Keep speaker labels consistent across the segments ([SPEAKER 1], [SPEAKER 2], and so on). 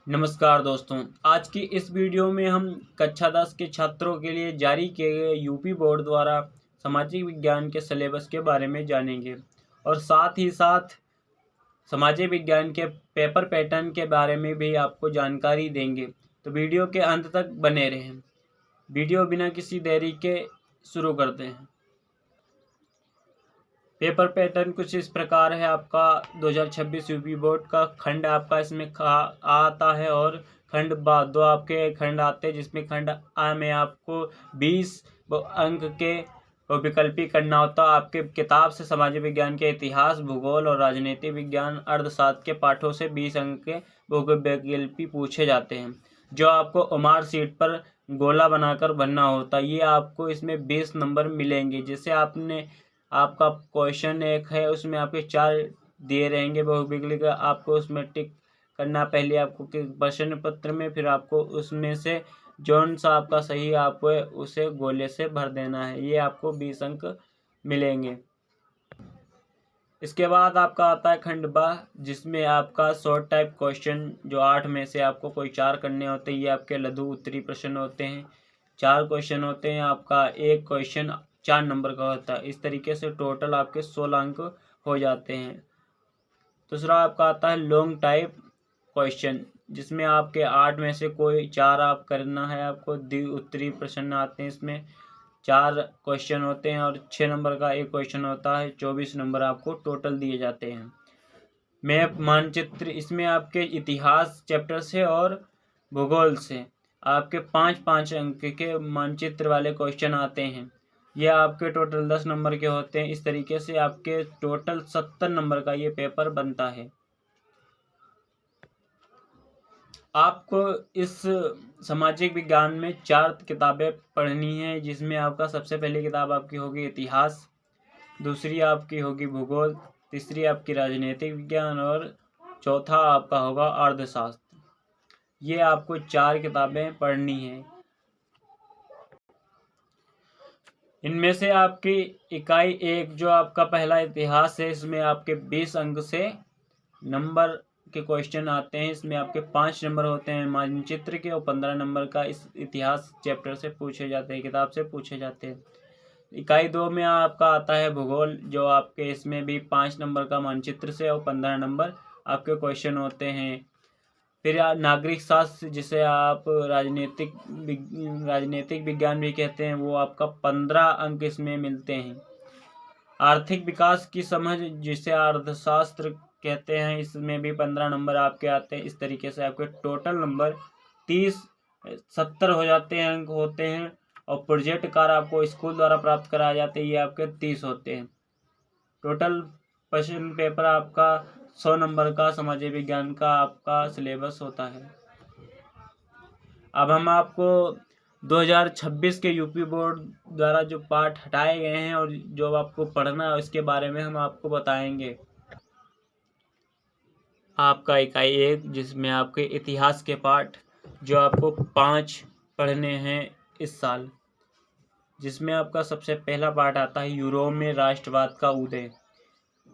[SPEAKER 1] नमस्कार दोस्तों, आज की इस वीडियो में हम कक्षा 10 के छात्रों के लिए जारी किए गए यूपी बोर्ड द्वारा सामाजिक विज्ञान के सिलेबस के बारे में जानेंगे और साथ ही साथ सामाजिक विज्ञान के पेपर पैटर्न के बारे में भी आपको जानकारी देंगे। तो वीडियो के अंत तक बने रहें। वीडियो बिना किसी देरी के शुरू करते हैं। पेपर पैटर्न कुछ इस प्रकार है। आपका 2026 यूपी बोर्ड का खंड आपका इसमें आता है और खंड बा दो आपके खंड आते हैं, जिसमें खंड आ में आपको 20 अंक के विकल्पी करना होता है। आपके किताब से सामाजिक विज्ञान के इतिहास, भूगोल और राजनीतिक विज्ञान अर्थशास्त्र के पाठों से 20 अंक के विकल्पी पूछे जाते हैं, जो आपको ओमार सीट पर गोला बनाकर भरना होता है। ये आपको इसमें 20 नंबर मिलेंगे। जैसे आपका क्वेश्चन एक है, उसमें आपके 4 दिए रहेंगे बहुविकल्पी का, आपको उसमें टिक करना पहले आपको प्रश्न पत्र में, फिर आपको उसमें से जौन सा आपका सही आपको उसे गोले से भर देना है। ये आपको 20 अंक मिलेंगे। इसके बाद आपका आता है खंड बा, जिसमें आपका शॉर्ट टाइप क्वेश्चन, जो 8 में से आपको कोई 4 करने होते हैं। ये आपके लघु उत्तरीय प्रश्न होते हैं। 4 क्वेश्चन होते हैं। आपका एक क्वेश्चन 4 नंबर का होता है। इस तरीके से टोटल आपके 16 अंक हो जाते हैं। दूसरा आपका आता है लॉन्ग टाइप क्वेश्चन, जिसमें आपके 8 में से कोई 4 आप करना है। आपको द्वि उत्तरीय प्रश्न आते हैं। इसमें 4 क्वेश्चन होते हैं और 6 नंबर का एक क्वेश्चन होता है। 24 नंबर आपको टोटल दिए जाते हैं। मैप मानचित्र, इसमें आपके इतिहास चैप्टर से और भूगोल से आपके 5-5 अंक के मानचित्र वाले क्वेश्चन आते हैं। ये आपके टोटल 10 नंबर के होते हैं। इस तरीके से आपके टोटल 70 नंबर का ये पेपर बनता है। आपको इस सामाजिक विज्ञान में 4 किताबें पढ़नी है, जिसमें आपका सबसे पहली किताब आपकी होगी इतिहास, दूसरी आपकी होगी भूगोल, तीसरी आपकी राजनीतिक विज्ञान और चौथा आपका होगा अर्थशास्त्र। ये आपको 4 किताबें पढ़नी है। इनमें से आपकी इकाई 1 जो आपका पहला इतिहास है, इसमें आपके 20 अंक से नंबर के क्वेश्चन आते हैं। इसमें आपके 5 नंबर होते हैं मानचित्र के और 15 नंबर का इस इतिहास चैप्टर से पूछे जाते हैं, किताब से पूछे जाते हैं। इकाई 2 में आपका आता है भूगोल, जो आपके इसमें भी 5 नंबर का मानचित्र से और 15 नंबर आपके क्वेश्चन होते हैं। फिर नागरिक शास्त्र, जिसे आप राजनीतिक विज्ञान भी कहते हैं, वो आपका 15 अंक इसमें मिलते हैं। आर्थिक विकास की समझ, जिसे अर्थशास्त्र कहते हैं, इसमें भी 15 नंबर आपके आते हैं। इस तरीके से आपके टोटल नंबर 70 हो जाते हैं, अंक होते हैं। और प्रोजेक्ट कार्य आपको स्कूल द्वारा प्राप्त कराए जाते हैं, ये आपके 30 होते हैं। टोटल क्वेश्चन पेपर आपका 100 नंबर का सामाजिक विज्ञान का आपका सिलेबस होता है। अब हम आपको 2026 के यूपी बोर्ड द्वारा जो पाठ हटाए गए हैं और जो आपको पढ़ना है, उसके बारे में हम आपको बताएंगे। आपका इकाई 1, जिसमें आपके इतिहास के पाठ जो आपको 5 पढ़ने हैं इस साल, जिसमें आपका सबसे पहला पाठ आता है यूरोप में राष्ट्रवाद का उदय।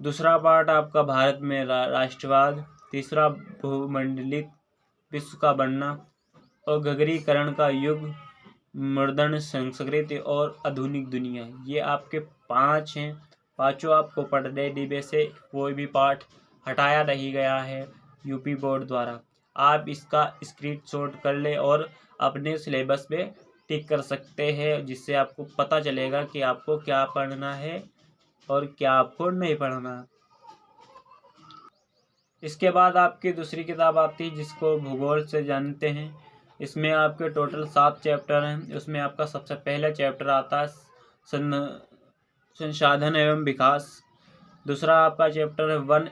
[SPEAKER 1] दूसरा पाठ आपका भारत में राष्ट्रवाद। तीसरा भूमंडलित विश्व का बनना और गगरीकरण का युग, मॉडर्न संस्कृति और आधुनिक दुनिया। ये आपके 5 हैं। पाँचों आपको पढ़ने, डिब्बे से कोई भी पाठ हटाया नहीं गया है यूपी बोर्ड द्वारा। आप इसका स्क्रीनशॉट कर ले और अपने सिलेबस में टिक कर सकते हैं, जिससे आपको पता चलेगा कि आपको क्या पढ़ना है और क्या आपको नहीं पढ़ना। इसके बाद आपकी दूसरी किताब आती है, जिसको भूगोल से जानते हैं। इसमें आपके टोटल 7 चैप्टर हैं। उसमें आपका सबसे पहला चैप्टर आता है संसाधन एवं विकास। दूसरा आपका चैप्टर है वन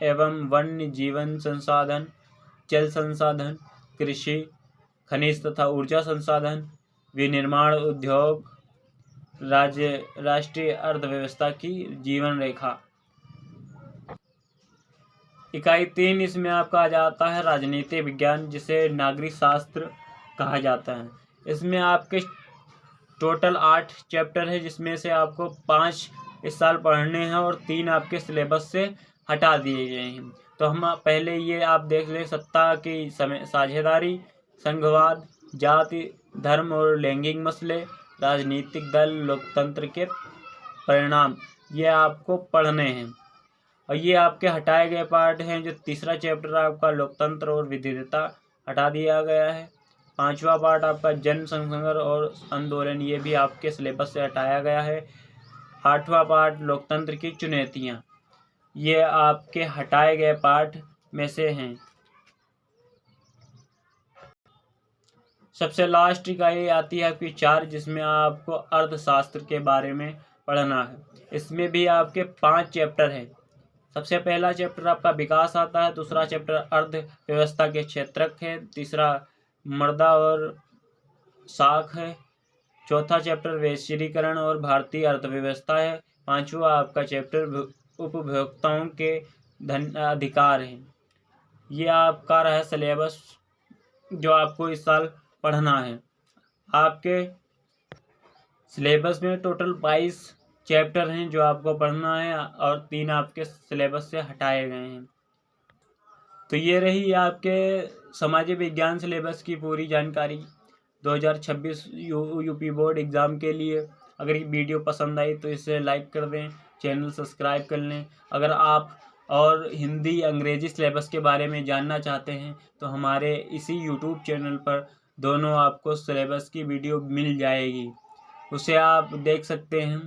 [SPEAKER 1] एवं वन्य जीवन संसाधन, जल संसाधन, कृषि, खनिज तथा ऊर्जा संसाधन, विनिर्माण उद्योग, राष्ट्रीय अर्थव्यवस्था की जीवन रेखा। इकाई 3 इसमें आपका आ जाता है राजनीतिक विज्ञान, जिसे नागरिक शास्त्र कहा जाता है। इसमें आपके टोटल 8 चैप्टर है, जिसमें से आपको 5 इस साल पढ़ने हैं और 3 आपके सिलेबस से हटा दिए गए हैं। तो हम पहले ये आप देख लें, सत्ता की साझेदारी, संघवाद, जाति, धर्म और लैंगिक मसले, राजनीतिक दल, लोकतंत्र के परिणाम, ये आपको पढ़ने हैं। और ये आपके हटाए गए पार्ट हैं। जो तीसरा चैप्टर आपका लोकतंत्र और विविधता हटा दिया गया है। पांचवा पार्ट आपका जन संघर्ष और आंदोलन, ये भी आपके सिलेबस से हटाया गया है। आठवां पार्ट लोकतंत्र की चुनौतियां, ये आपके हटाए गए पार्ट में से हैं। सबसे लास्ट इकाई आती है आपकी 4, जिसमें आपको अर्थशास्त्र के बारे में पढ़ना है। इसमें भी आपके 5 चैप्टर हैं। सबसे पहला चैप्टर आपका विकास आता है, दूसरा चैप्टर अर्थव्यवस्था के क्षेत्रक है, तीसरा मृदा और साख है, चौथा चैप्टर वैश्वीकरण और भारतीय अर्थव्यवस्था है, पांचवा आपका चैप्टर उपभोक्ताओं के धन अधिकार है। ये आपका रहा सिलेबस जो आपको इस साल पढ़ना है। आपके सिलेबस में टोटल 22 चैप्टर हैं जो आपको पढ़ना है और 3 आपके सिलेबस से हटाए गए हैं। तो ये रही आपके सामाजिक विज्ञान सिलेबस की पूरी जानकारी 2026 यूपी बोर्ड एग्ज़ाम के लिए। अगर ये वीडियो पसंद आई तो इसे लाइक कर दें, चैनल सब्सक्राइब कर लें। अगर आप और हिंदी अंग्रेजी सिलेबस के बारे में जानना चाहते हैं तो हमारे इसी यूट्यूब चैनल पर दोनों आपको सिलेबस की वीडियो मिल जाएगी, उसे आप देख सकते हैं।